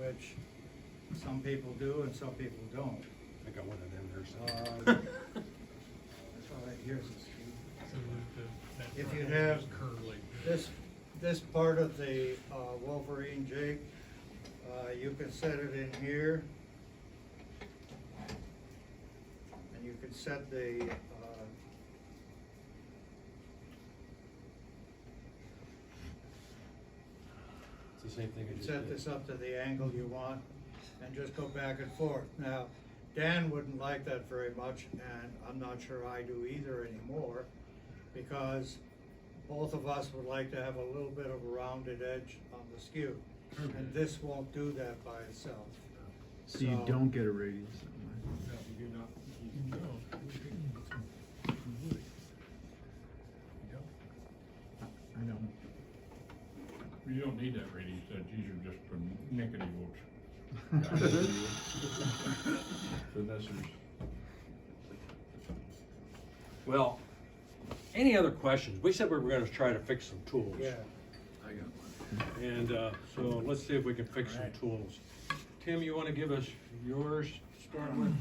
which some people do and some people don't. I got one of them there. That's all right, here's the screw. If you have this part of the Wolverine jig, you can set it in here. And you can set the It's the same thing I just set did. this up to the angle you want and just go back and forth. Now, Dan wouldn't like that very much, and I'm not sure I do either anymore, because both of us would like to have a little bit of a rounded edge on the skew. And this won't do that by itself. So you don't get a radius. No, you do not. I don't. You don't need that radius, these are just for nickety whoops. Finessers. Well, any other questions? We said we were gonna try to fix some tools. Yeah. I got one. And, so let's see if we can fix some Alright. tools. Tim, you wanna give us yours to start with?